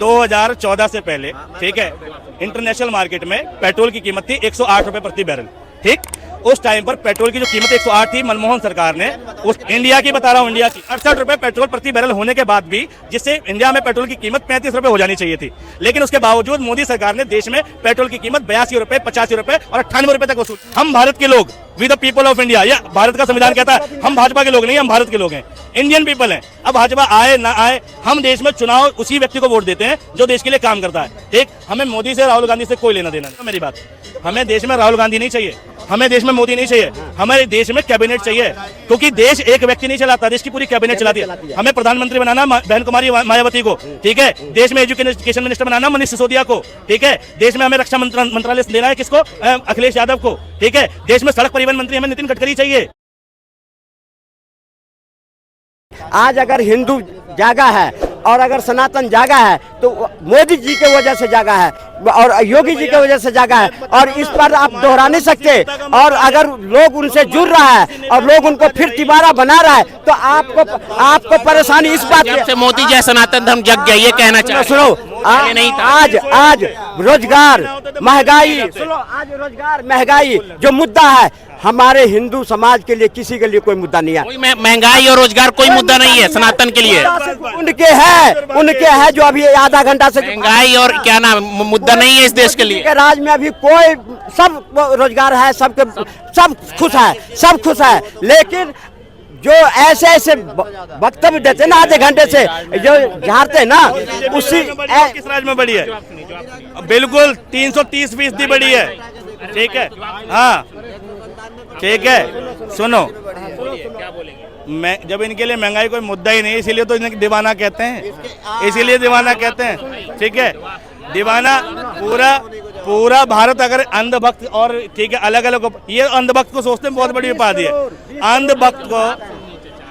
2014 से पहले, ठीक है, इंटरनेशनल मार्केट में पेट्रोल की कीमत थी 108 रुपए प्रति बैरल। ठीक, उस टाइम पर पेट्रोल की जो कीमत 108 थी, मनमोहन सरकार ने उस इंडिया की बता रहा हूँ, इंडिया की 68 रुपए पेट्रोल प्रति बैरल होने के बाद भी, जिससे इंडिया में पेट्रोल की कीमत 35 रुपए हो जानी चाहिए थी, लेकिन उसके बावजूद मोदी सरकार ने देश में पेट्रोल की कीमत 82 रुपए, 85 रुपए और 98 रुपए तक वसूल। हम भारत के लोग, we the people of India, या भारत का संविधान कहता है हम भाजपा के लोग नहीं, हम भारत के लोग हैं, इंडियन पीपल हैं। अब भाजपा आए ना आए, हम देश में चुनाव उसी व्यक्ति को वोट देते हैं जो देश के लिए काम करता है। ठीक, हमें मोदी से, राहुल गांधी से कोई लेना देना नहीं। मेरी बात, हमें देश में राहुल गांधी नहीं चाहिए, हमें देश में मोदी नहीं चाहिए, हमें देश में कैबिनेट चाहिए, क्योंकि देश एक व्यक्ति नहीं चलाता, देश की पूरी कैबिनेट चलाती है। हमें प्रधानमंत्री बनाना बहन कुमारी मायावती को, ठीक है, देश में एजुकेशन मिनिस्टर बनाना मनीष सिसोदिया को, ठीक है, देश में हमें रक्षा मंत्रालय देना है किसको, अखिलेश यादव को, ठीक है, देश में सड़क परिवहन मंत्री हमें नितिन गडकरी चाहिए। आज अगर हिंदू जागा है और अगर सनातन जागा है तो मोदी जी के वजह से जागा है और योगी जी के वजह से जागा है, और इस पर आप दोहरा नहीं सकते। और अगर लोग उनसे जुड़ रहा है और लोग उनको फिर तिबारा बना रहा है तो आपको परेशानी इस बात से मोदी जी सनातन धर्म जग गया, ये कहना चाहिए। सुनो, आज रोजगार महंगाई, सुनो, आज रोजगार महंगाई जो मुद्दा है हमारे हिंदू समाज के लिए, किसी के लिए कोई मुद्दा नहीं है। महंगाई और रोजगार कोई मुद्दा नहीं है सनातन के लिए। उनके है जो अभी आधा घंटा से महंगाई और क्या नाम मुद्दा नहीं है इस देश के लिए। राज में अभी कोई, सब रोजगार है, सबके सब खुश है, सब खुश है, लेकिन जो ऐसे ऐसे वक्तव्य देते ना आधे घंटे से जो झाड़ते ना, उसी किस राज में बढ़ी है? बिल्कुल 330% बढ़ी है। ठीक है, हाँ ठीक है। सुनो, मैं जब इनके लिए महंगाई कोई मुद्दा ही नहीं, इसीलिए तो इन्हें दीवाना कहते हैं, इसीलिए दीवाना कहते हैं। ठीक है, दीवाना पूरा भारत अगर अंधभक्त और, ठीक है, अलग अलग, ये अंधभक्त को सोचते हैं बहुत बड़ी उपाधि है।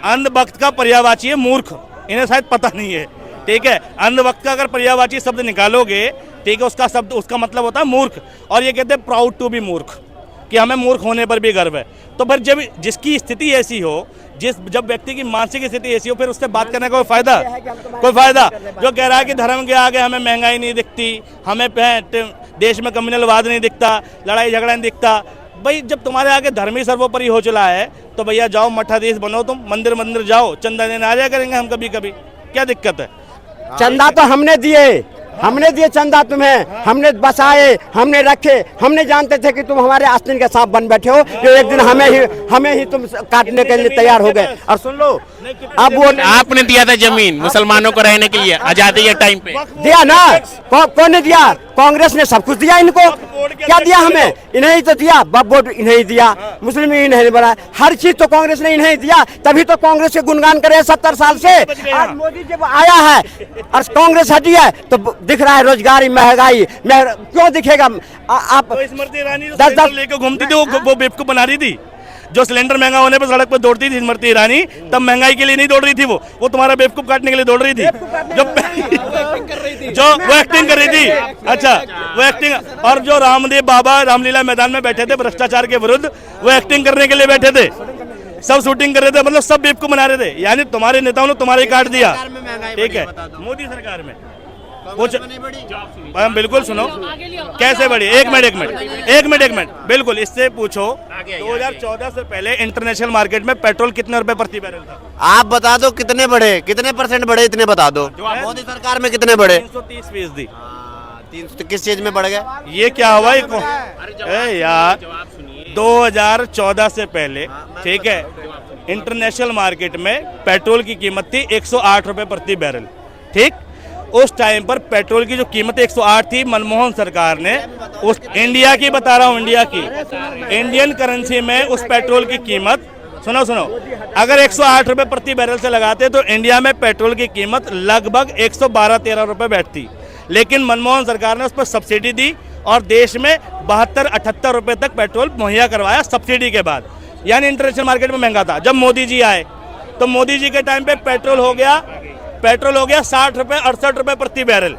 अंधभक्त का पर्यायवाची है मूर्ख, इन्हें शायद पता नहीं है। ठीक है, अंधभक्त का अगर पर्यायवाची शब्द निकालोगे, ठीक है, उसका मतलब होता है मूर्ख, और ये कहते हैं प्राउड टू बी मूर्ख, कि हमें मूर्ख होने पर भी गर्व है। तो फिर जब जिसकी स्थिति ऐसी हो, जब व्यक्ति की मानसिक स्थिति ऐसी हो, फिर उससे बात करने का कोई फायदा? जो कह रहा है कि धर्म के आगे हमें महंगाई नहीं दिखती, हमें देश में कम्युनलवाद नहीं दिखता, लड़ाई झगड़ा नहीं दिखता। भाई जब तुम्हारे आगे धर्म ही सर्वोपरि हो चला है तो भैया जाओ मठाधीश बनो, तुम मंदिर जाओ, चंदा देने आ जाया करेंगे हम कभी कभी, क्या दिक्कत है? चंदा तो हमने दिए चंदा तुम्हें, हमने बसाए, हमने रखे, हमने जानते थे कि तुम हमारे आस्तीन के सांप बन बैठे हो, जो एक दिन हमें ही तुम काटने के लिए तैयार हो गए। और सुन लो, अब वो आपने दिया था जमीन मुसलमानों को रहने के लिए आजादी के टाइम पे, दिया ना? कौन ने दिया? कांग्रेस ने सब कुछ दिया इनको। क्या दिया हमें? इन्हें ही तो दिया, बोर्ड इन्हें ही दिया, मुस्लिम इन्हें बना, हर चीज तो कांग्रेस ने इन्हें दिया, तभी तो कांग्रेस के गुणगान करे 70 साल से। आज मोदी जब आया है और कांग्रेस हटी है तो दिख रहा है रोजगारी, महंगाई क्यों दिखेगा? आप स्मृति ईरानी 10 लेकर घूमती थी, वो बेवकूफ बना रही थी। जो सिलेंडर महंगा होने पर सड़क पर दौड़ती थी स्मृति ईरानी, तब महंगाई के लिए नहीं दौड़ रही थी, वो तुम्हारा बेवकूफ काटने के लिए दौड़ रही थी, जो वो एक्टिंग कर रही थी। अच्छा, वो एक्टिंग, और जो रामदेव बाबा रामलीला मैदान में बैठे थे भ्रष्टाचार के विरुद्ध, वो एक्टिंग करने के लिए बैठे थे, सब शूटिंग कर रहे थे, मतलब सब बेवकूफ बना रहे थे। यानी तुम्हारे नेताओं ने तुम्हारे काट दिया। ठीक है, मोदी सरकार में कुछ बिल्कुल सुनो कैसे बढ़ी। एक मिनट बिल्कुल, इससे पूछो 2014 से पहले इंटरनेशनल मार्केट में पेट्रोल कितने रुपए प्रति बैरल था? आप बता दो कितने बढ़े, कितने % बढ़े, इतने बता दो। मोदी सरकार में कितने बढ़े? 330%। 300 किस चीज में बढ़ गए? ये क्या हुआ यार? 2014 से पहले, ठीक है, इंटरनेशनल मार्केट में पेट्रोल की कीमत थी 108 रुपए प्रति बैरल। ठीक, उस टाइम पर पेट्रोल की जो कीमत 108 थी, मनमोहन सरकार ने उस, इंडिया की बता रहा हूँ, इंडिया की, इंडियन करेंसी में उस पेट्रोल की कीमत, सुनो, अगर 108 रुपए प्रति बैरल से लगाते तो इंडिया में पेट्रोल की कीमत लगभग 112-13 रुपए बैठती। लेकिन मनमोहन सरकार ने उस पर सब्सिडी दी और देश में 72-78 रुपए तक पेट्रोल मुहैया करवाया सब्सिडी के बाद। यानी इंटरनेशनल मार्केट में महंगा था। जब मोदी जी आए तो मोदी जी के टाइम पे पेट्रोल हो गया 60 रुपए 68 रुपए प्रति बैरल।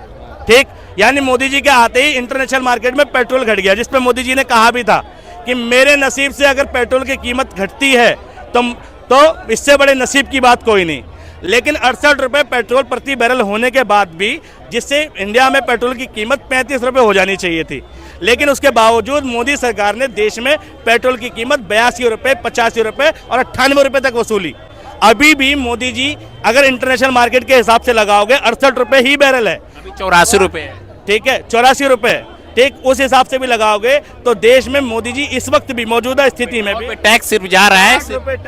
ठीक, यानी मोदी जी के आते ही इंटरनेशनल मार्केट में पेट्रोल घट गया, जिसपे मोदी जी ने कहा भी था कि मेरे नसीब से अगर पेट्रोल की कीमत घटती है तो इससे बड़े नसीब की बात कोई नहीं। लेकिन 68 रुपए पेट्रोल प्रति बैरल होने के बाद भी, जिससे इंडिया में पेट्रोल की कीमत 35 रुपए हो जानी चाहिए थी, लेकिन उसके बावजूद मोदी सरकार ने देश में पेट्रोल की कीमत 82 रुपए, 85 रुपए और 98 रुपए तक वसूली। अभी भी मोदी जी अगर इंटरनेशनल मार्केट के हिसाब से लगाओगे 68 रुपए ही बैरल है, अभी 84 रुपए है। ठीक है, 84 रुपए, ठीक, उस हिसाब से भी लगाओगे तो देश में मोदी जी इस वक्त भी मौजूदा स्थिति में भी टैक्स सिर्फ जा रहा है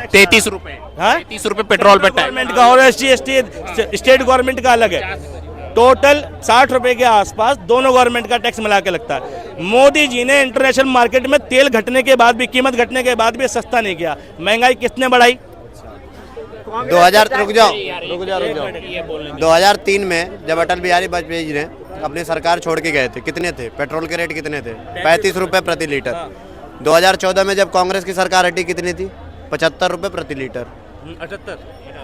33 रुपए, हाँ? 33 रुपए पेट्रोल पे टैक्स। गवर्नमेंट का और स्टेट गवर्नमेंट का अलग है, टोटल 60 रुपए के आसपास दोनों गवर्नमेंट का टैक्स मिला के लगता है। मोदी जी ने इंटरनेशनल मार्केट में तेल घटने के बाद भी, कीमत घटने के बाद भी सस्ता नहीं किया। महंगाई किसने बढ़ाई? 2003 में जब अटल बिहारी वाजपेयी जी ने अपनी सरकार छोड़ के गए थे, कितने थे पेट्रोल के रेट? कितने थे? 35 रुपए प्रति लीटर। 2014 में जब कांग्रेस की सरकार हटी, कितनी थी? 75 रुपए प्रति लीटर।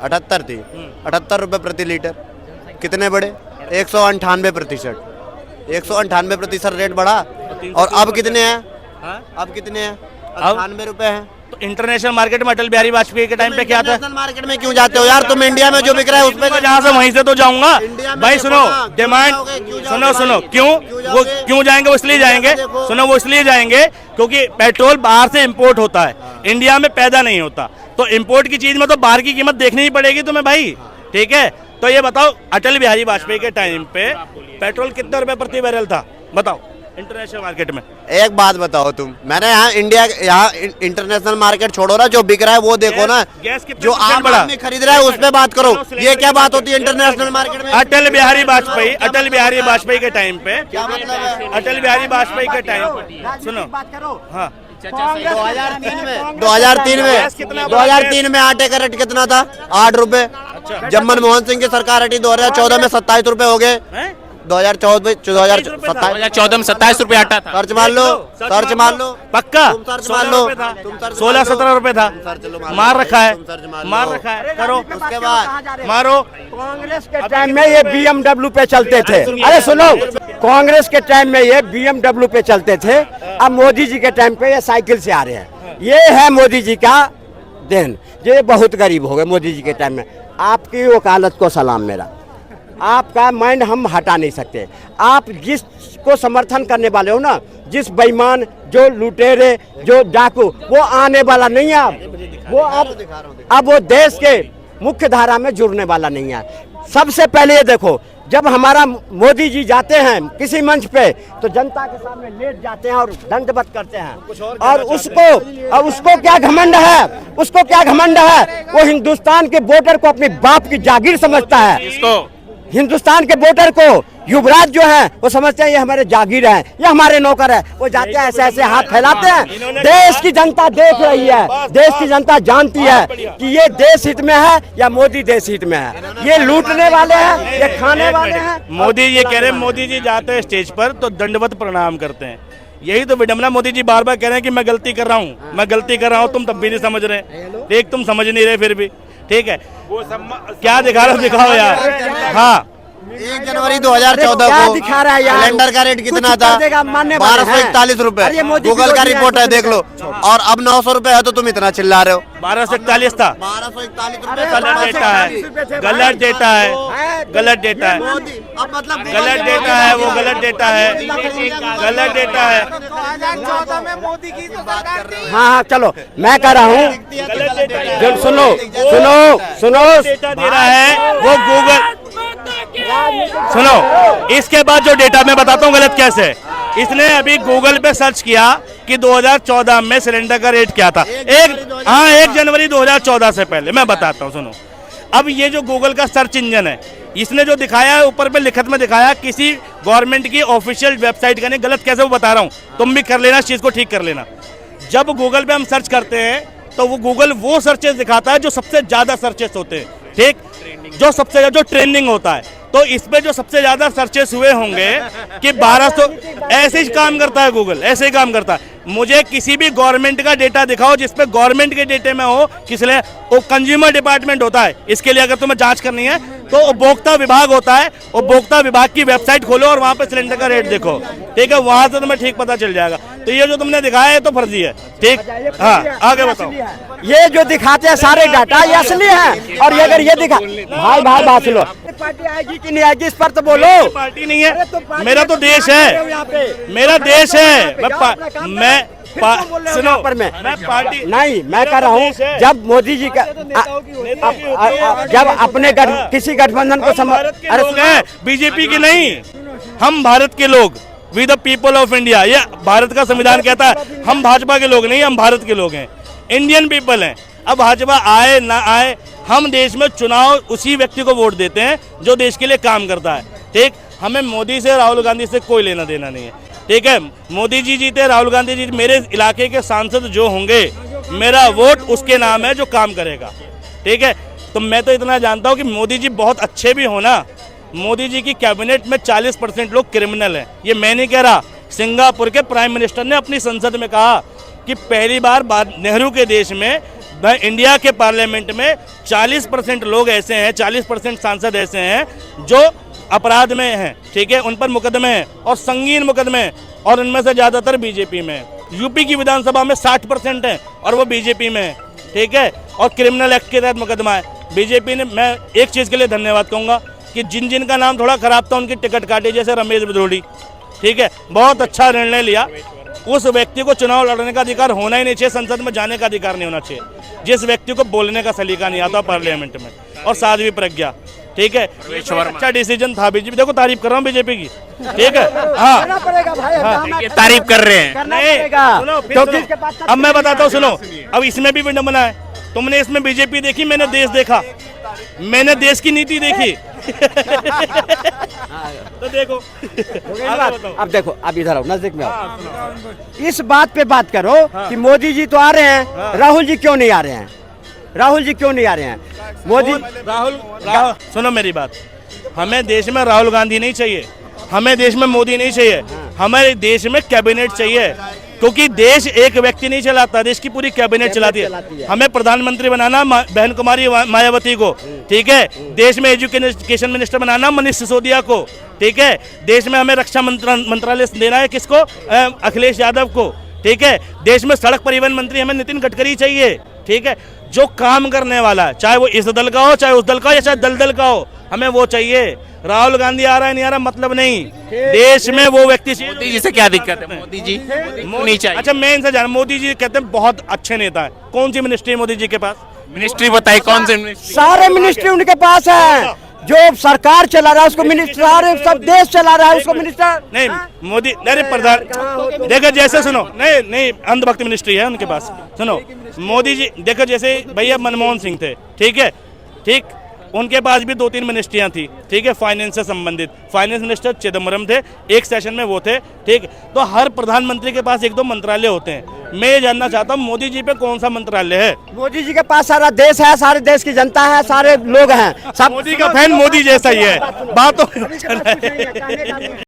78 थी, 78 रुपए प्रति लीटर। कितने बढ़े? 198%। 198% रेट बढ़ा। और अब कितने हैं? अब कितने हैं? 98 रुपए हैं। तो इंटरनेशनल मार्केट में अटल बिहारी वाजपेयी के टाइम पे क्या था? इंटरनेशनल मार्केट में क्यों जाते हो यार? तुम इंडिया में जो बिक रहा है उस पे जहाँ से वहीं से तो जाऊंगा इंडिया में भाई। देखो सुनो, ना, डिमांड क्यों सुनो जाओगे सुनो, भाई? क्यों वो जाओगे? क्यों जाएंगे? वो इसलिए जाएंगे, देखो। सुनो, वो इसलिए जाएंगे क्योंकि पेट्रोल बाहर से इंपोर्ट होता है, इंडिया में पैदा नहीं होता। तो इंपोर्ट की चीज में तो बाहर की कीमत देखनी ही पड़ेगी तुम्हें भाई, ठीक है? तो ये बताओ, अटल बिहारी वाजपेयी के टाइम पे पेट्रोल कितने रुपए प्रति बैरल था? बताओ इंटरनेशनल मार्केट में। एक बात बताओ तुम, मैंने यहाँ इंटरनेशनल मार्केट छोड़ो ना, जो बिक रहा है वो देखो ना। गैस कितने जो परसेंट आम बढ़ा? आदमी खरीद रहा है उस पे बात करो। ये क्या बात होती है इंटरनेशनल मार्केट में? अटल बिहारी वाजपेयी के टाइम पे, क्या मतलब है? अटल बिहारी वाजपेयी के टाइम पे, सुनो, बात करो। हाँ, 2003 में आटे का रेट कितना था? 8 रुपए। जब मनमोहन सिंह की सरकार हटी 2014 में 27 रुपए हो गए। हैं? 2014 में 27 रुपए आटा था। सर्च मार लो, सर्च मार लो, पक्का तुम सर्च मार लो, 16-17 रुपए था। मार रखा है, मार रखा है, करो उसके बाद मारो। कांग्रेस के टाइम में ये BMW पे चलते थे। अरे सुनो, कांग्रेस के टाइम में ये BMW पे चलते थे, अब मोदी जी के टाइम पे ये साइकिल से आ रहे हैं। ये है मोदी जी का देन। ये बहुत गरीब हो गए मोदी जी के टाइम में। आपकी वकालत को सलाम मेरा, आपका माइंड हम हटा नहीं सकते। आप जिसको समर्थन करने वाले हो ना, जिस बेईमान, जो लुटेरे, जो डाकू, वो आने वाला नहीं है। वो अब वो देश के मुख्य धारा में जुड़ने वाला नहीं है। सबसे पहले ये देखो, जब हमारा मोदी जी जाते हैं किसी मंच पे तो जनता के सामने लेट जाते हैं और दंडवत करते हैं। और उसको क्या घमंड है? उसको क्या घमंड है? वो हिंदुस्तान के वोटर को अपने बाप की जागीर समझता है। इसको हिंदुस्तान के वोटर को युवराज जो है वो समझते हैं ये हमारे जागीर हैं, ये हमारे नौकर है। वो जाते हैं ऐसे ऐसे हाथ फैलाते हैं। देश की जनता देख रही है, देश की जनता जानती है कि ये देश हित में है या मोदी देश हित में है। ये लूटने वाले हैं, ये खाने वाले हैं। मोदी ये कह रहे हैं, मोदी जी जाते हैं स्टेज पर तो दंडवत प्रणाम करते हैं। यही तो विडम्बना, मोदी जी बार बार कह रहे हैं कि मैं गलती कर रहा हूँ, मैं गलती कर रहा हूँ, तुम तब भी नहीं समझ रहे। देख, तुम समझ नहीं रहे फिर भी, ठीक है? क्या दिखा रहे हो? दिखाओ यार। हाँ, 1 जनवरी 2014 क्या को दिखा रहा है यार? सिलेंडर का रेट कितना कुछ था? कर देगा, मानने वाले हैं। 1241 रुपए। अरे मोदी गूगल की का रोटी रिपोर्ट है, है, देख लो। और अब 900 रुपए है तो तुम इतना चिल्ला रहे हो। 1241 था। 1241 अरे रुपए। गलत डेटा है, गलत डेटा है, गलत डेटा है, मोदी अब मतलब गलत डेटा है, वो गलत डेटा है, गलत डेटा है। 2014 में मोदी की सरकार थी। हाँ, चलो मैं कह रहा हूँ, गलत डेटा है। जब सुनो डेटा दे रहा है वो गूगल। सुनो, इसके बाद जो डेटा मैं बताता हूँ गलत कैसे है। इसने अभी गूगल पे सर्च किया कि 2014 में सिलेंडर का रेट क्या था। 1 जनवरी 2014 से पहले मैं बताता हूँ, सुनो। अब ये जो गूगल का सर्च इंजन है, इसने जो दिखाया है ऊपर पे लिखत में दिखाया किसी गवर्नमेंट की ऑफिशियल वेबसाइट का, नहीं, गलत कैसे वो बता रहा हूँ, तुम भी कर लेना, इस चीज को ठीक कर लेना। जब गूगल पे हम सर्च करते हैं तो वो गूगल वो सर्चेस दिखाता है जो सबसे ज्यादा सर्चेस होते हैं, ठीक, जो सबसे ज्यादा जो ट्रेंडिंग होता है। तो इस पे जो सबसे ज्यादा सर्चेस हुए होंगे कि 1200, ऐसे ही काम करता है गूगल, ऐसे ही काम करता है। मुझे किसी भी गवर्नमेंट का डेटा दिखाओ जिसपे गवर्नमेंट के डेटे में हो, किसलिए वो कंज्यूमर डिपार्टमेंट होता है। इसके लिए अगर तुम्हें जांच करनी है तो उपभोक्ता विभाग होता है, उपभोक्ता विभाग की वेबसाइट खोलो और वहां पे सिलेंडर का रेट देखो, ठीक है, वहां से तुम्हें ठीक पता चल जाएगा। तो ये जो तुमने दिखाया है तो फर्जी है, ठीक। हाँ, आगे बताओ। ये जो दिखाते हैं सारे डाटा ये असली है, और ये अगर ये दिखा भाई बात सुनो, पार्टी आएगी कि नहीं आएगी इस पर तो बोलो। पार्टी नहीं है, मेरा तो देश है, मेरा देश है। मैं सुनो, मैं पार्टी नहीं, मैं कह रहा हूँ जब मोदी जी का जब अपने किसी गठबंधन को अरे बीजेपी के नहीं, हम भारत के लोग, we the people of India, ये भारत का संविधान कहता है। हम भाजपा के लोग नहीं, हम भारत के लोग हैं, इंडियन पीपल हैं। अब भाजपा आए ना आए, हम देश में चुनाव उसी व्यक्ति को वोट देते हैं जो देश के लिए काम करता है, ठीक। हमें मोदी से, राहुल गांधी से कोई लेना देना नहीं है, ठीक है। मोदी जी जीते, राहुल गांधी जी, मेरे इलाके के सांसद जो होंगे, मेरा वोट उसके नाम है जो काम करेगा, ठीक है। तो मैं तो इतना जानता हूँ कि मोदी जी बहुत अच्छे भी हो ना, मोदी जी की कैबिनेट में 40% लोग क्रिमिनल हैं। ये मैं नहीं कह रहा, सिंगापुर के प्राइम मिनिस्टर ने अपनी संसद में कहा कि पहली बार नेहरू के देश में, इंडिया के पार्लियामेंट में 40% लोग ऐसे हैं, 40% सांसद ऐसे हैं जो अपराध में हैं, ठीक है, उन पर मुकदमे हैं और संगीन मुकदमे हैं, और उनमें से ज़्यादातर बीजेपी में है। यूपी की विधानसभा में 60% हैं और वो बीजेपी में है, ठीक है, और क्रिमिनल एक्ट के तहत मुकदमा है। बीजेपी ने, मैं एक चीज़ के लिए धन्यवाद कहूँगा कि जिन का नाम थोड़ा खराब था उनकी टिकट काटे, जैसे रमेश बिधोड़ी, ठीक है, बहुत अच्छा निर्णय लिया। उस व्यक्ति को चुनाव लड़ने का अधिकार होना ही नहीं चाहिए, संसद में जाने का अधिकार नहीं होना चाहिए, जिस व्यक्ति को बोलने का सलीका नहीं आता पार्लियामेंट में, और साध्वी प्रज्ञा, ठीक है। अच्छा डिसीजन था बीजेपी, देखो तारीफ कर रहा हूँ बीजेपी की, ठीक है। हाँ, ये तारीफ कर रहे हैं। नहीं, अब मैं बताता हूँ, सुनो, अब इसमें भी विडंबना है। तुमने इसमें बीजेपी देखी, मैंने देश देखा, मैंने देश की नीति देखी। तो देखो, अब देखो, अब इधर आओ, नजदीक में आओ, इस बात पे बात करो कि मोदी जी तो आ रहे हैं, राहुल जी क्यों नहीं आ रहे हैं? राहुल जी क्यों नहीं आ रहे हैं? मोदी राहुल सुनो मेरी बात, हमें देश में राहुल गांधी नहीं चाहिए, हमें देश में मोदी नहीं चाहिए, हमारे देश में कैबिनेट चाहिए, क्योंकि देश एक व्यक्ति नहीं चलाता, देश की पूरी कैबिनेट चलाती है। हमें प्रधानमंत्री बनाना बहन कुमारी मायावती को, ठीक है। देश में एजुकेशन मिनिस्टर बनाना मनीष सिसोदिया को, ठीक है। देश में हमें रक्षा मंत्रालय देना है किसको? अखिलेश यादव को, ठीक है। देश में सड़क परिवहन मंत्री हमें नितिन गडकरी चाहिए, ठीक है, जो काम करने वाला है, चाहे वो इस दल का हो, चाहे उस दल का हो, या चाहे दल का हो, हमें वो चाहिए। राहुल गांधी आ रहा है नहीं आ रहा मतलब नहीं, देश में वो व्यक्ति चाहिए। मोदी जी से क्या दिक्कत है? मोदी जी नहीं चाहिए। अच्छा, मैं इनसे जान, मोदी जी कहते हैं बहुत अच्छे नेता है, कौन सी मिनिस्ट्री है मोदी जी के पास? मिनिस्ट्री बताइए, कौन से मिनिस्ट्री? सारे मिनिस्ट्री उनके पास है, जो सरकार चला रहा है उसको मिनिस्टर, सब देश चला रहा है उसको मिनिस्टर नहीं। मोदी अरे प्रधान देखो, जैसे सुनो, नहीं अंधभक्त मिनिस्ट्री है उनके पास। सुनो, मोदी जी देखो, जैसे भैया मनमोहन सिंह थे, ठीक है, ठीक, उनके पास भी 2-3 मिनिस्ट्रियां थी, ठीक है, फाइनेंस से संबंधित। फाइनेंस मिनिस्टर चिदम्बरम थे, एक सेशन में वो थे, ठीक। तो हर प्रधानमंत्री के पास 1-2 मंत्रालय होते हैं। मैं ये जानना चाहता हूँ मोदी जी पे कौन सा मंत्रालय है? मोदी जी के पास सारा देश है, सारे देश की जनता है, सारे लोग हैं, सब मोदी का फैन मोदी जैसा ही है, बात तो